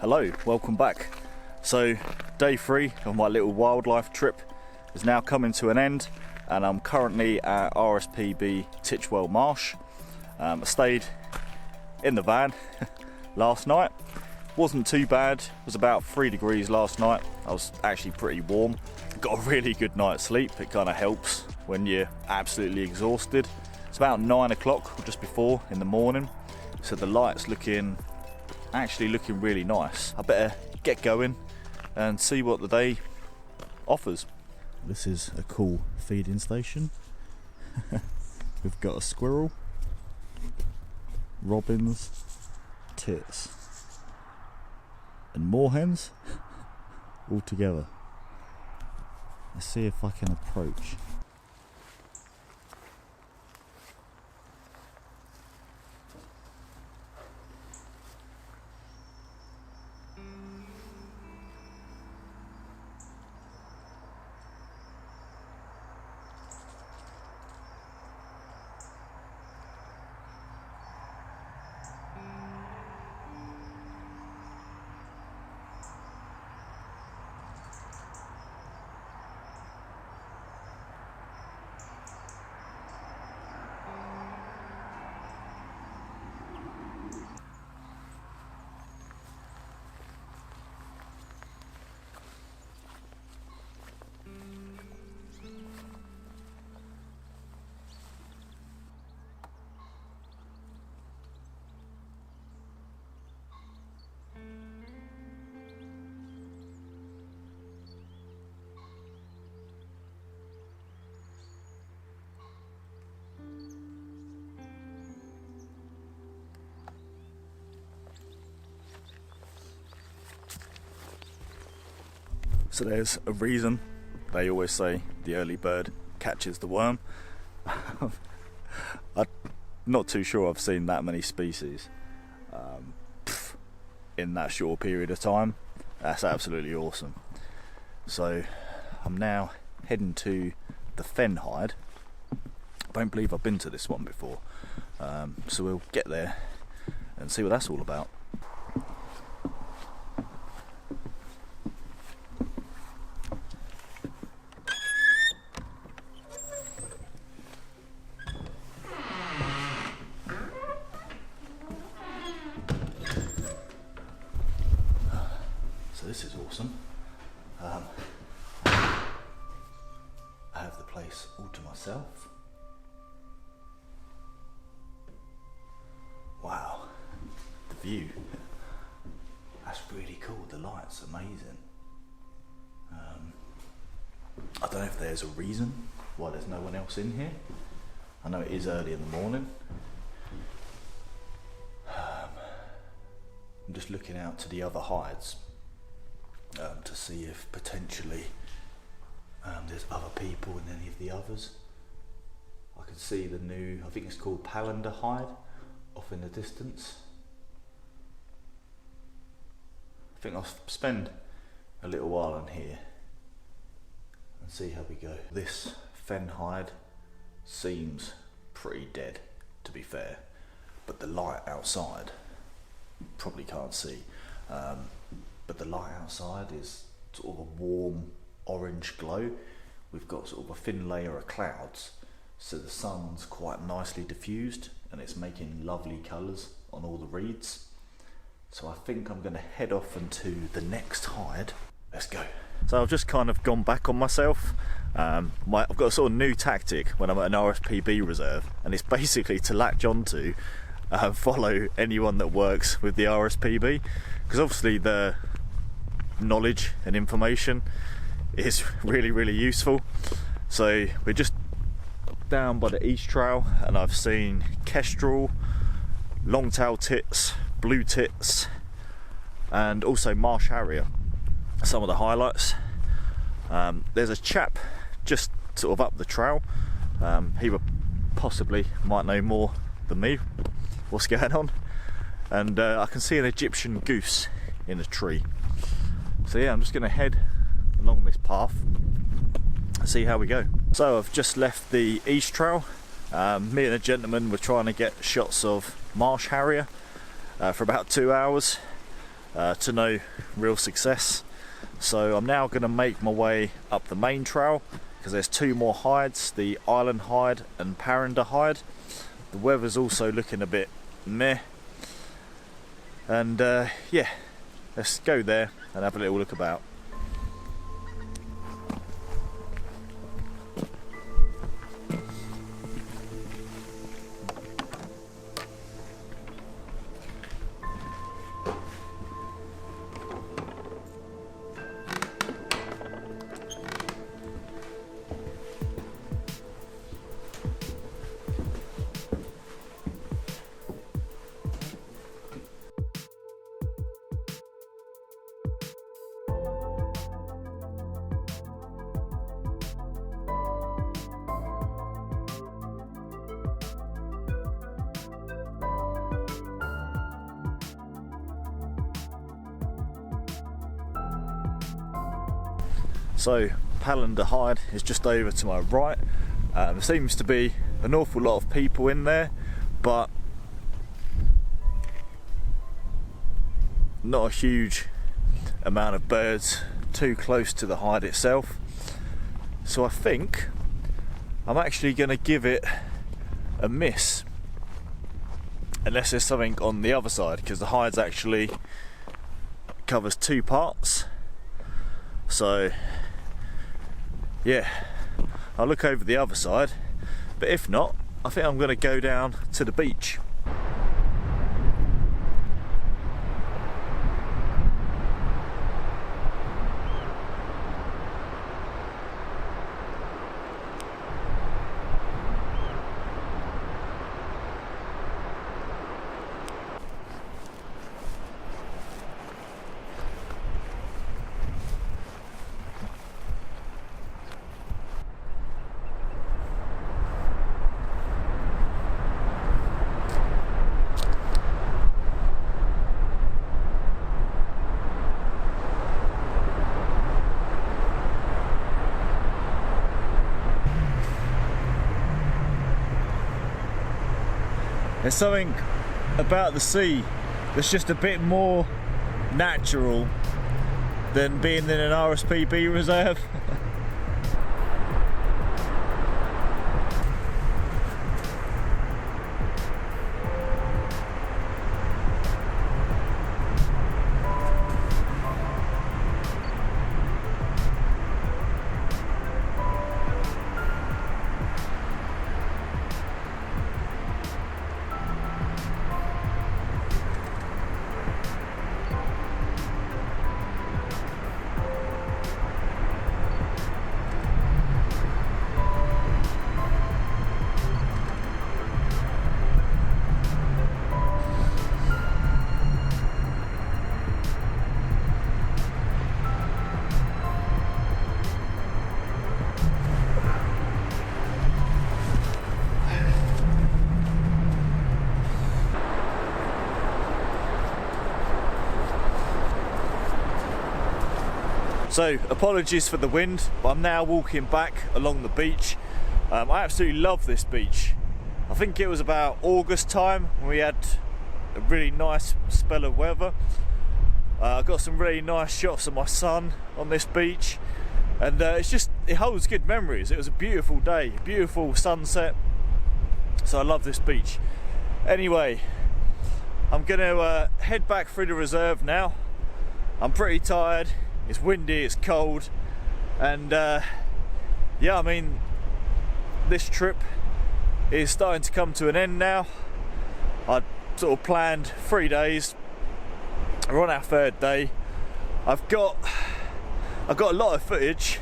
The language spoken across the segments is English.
Hello, welcome back. So day 3 of my little wildlife trip is now coming to an end, and I'm currently at RSPB Titchwell Marsh. I stayed in the van last night. Wasn't too bad, it was about 3 degrees last night. I was actually pretty warm. Got a really good night's sleep. It kind of helps when you're absolutely exhausted. It's about 9 o'clock, or just before, in the morning. So the light's actually looking really nice. I better get going and see what the day offers. This is a cool feeding station. We've got a squirrel, robins, tits, and moorhens all together. Let's see if I can approach. So there's a reason they always say the early bird catches the worm. I'm not too sure I've seen that many species in that short period of time. That's absolutely awesome. So I'm now heading to the fen hide. I don't believe I've been to this one before. So we'll get there and see what that's all about. This is awesome. I have the place all to myself. Wow, the view. That's really cool. The light's amazing. I don't know if there's a reason why there's no one else in here. I know it is early in the morning. I'm just looking out to the other hides. To see if potentially there's other people in any of the others. I can see the new, I think it's called Palander hide off in the distance. I think I'll spend a little while in here and see how we go. This fen hide seems pretty dead, to be fair, but the light outside, probably can't see. But the light outside is sort of a warm orange glow. We've got sort of a thin layer of clouds, so the sun's quite nicely diffused and it's making lovely colours on all the reeds. So I think I'm going to head off into the next hide. Let's go. So I've just kind of gone back on myself. I've got a sort of new tactic when I'm at an RSPB reserve, and it's basically to latch onto follow anyone that works with the RSPB, because obviously the knowledge and information is really useful. So we're just down by the East Trail, and I've seen kestrel, long-tailed tits, blue tits, and also marsh harrier. Some of the highlights. There's a chap just sort of up the trail. He possibly might know more than me what's going on, and I can see an Egyptian goose in a tree. So yeah, I'm just going to head along this path and see how we go. So I've just left the East Trail. Me and a gentleman were trying to get shots of marsh harrier for about 2 hours. to no real success. So I'm now going to make my way up the main trail, because there's two more hides, the Island Hide and Paranda Hide. The weather's also looking a bit meh, and yeah, let's go there and have a little look about. So Paranda Hide is just over to my right. There seems to be an awful lot of people in there, but not a huge amount of birds too close to the hide itself. So I think I'm actually going to give it a miss, unless there's something on the other side, because the hide's actually covers two parts. So yeah, I'll look over the other side, but if not, I think I'm going to go down to the beach. There's something about the sea that's just a bit more natural than being in an RSPB reserve. So apologies for the wind, but I'm now walking back along the beach. I absolutely love this beach. I think it was about August time when we had a really nice spell of weather. I got some really nice shots of my son on this beach, and it holds good memories. It was a beautiful day, beautiful sunset, so I love this beach. Anyway, I'm gonna head back through the reserve now. I'm pretty tired. It's windy, it's cold, and yeah, I mean, this trip is starting to come to an end now. I sort of planned 3 days. We're on our third day. I've got a lot of footage,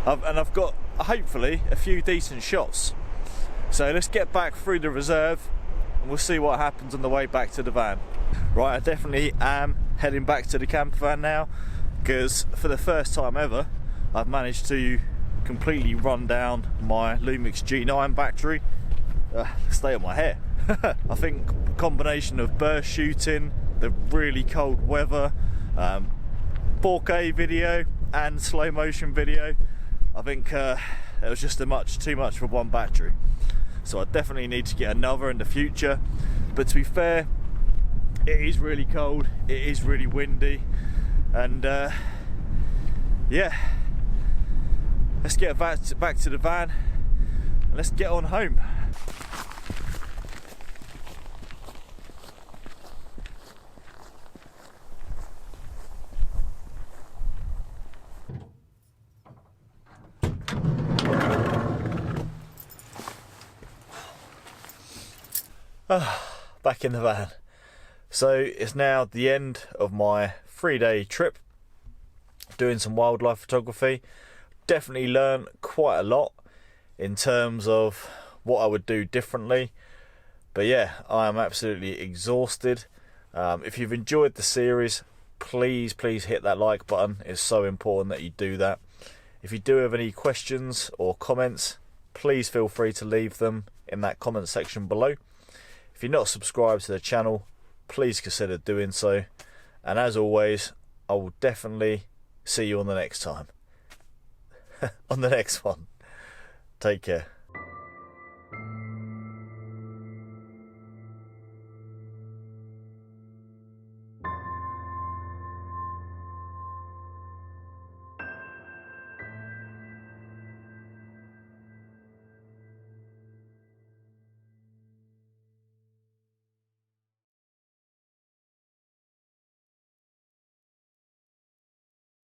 and I've got hopefully a few decent shots. So let's get back through the reserve, and we'll see what happens on the way back to the van. Right, I definitely am heading back to the camper van now, because for the first time ever I've managed to completely run down my Lumix G9 battery. Stay on my hair. I think a combination of burst shooting, the really cold weather, 4K video and slow motion video, I think it was just too much for one battery. So I definitely need to get another in the future. But to be fair, it is really cold, it is really windy, and yeah, let's get back to the van and let's get on home. Back in the van. So it's now the end of my 3-day trip doing some wildlife photography. Definitely learned quite a lot in terms of what I would do differently, but yeah, I am absolutely exhausted. If you've enjoyed the series, please hit that like button. It's so important that you do that. If you do have any questions or comments, please feel free to leave them in that comment section below. If you're not subscribed to the channel, please consider doing so. And as always, I will definitely see you on the next time. On the next one. Take care.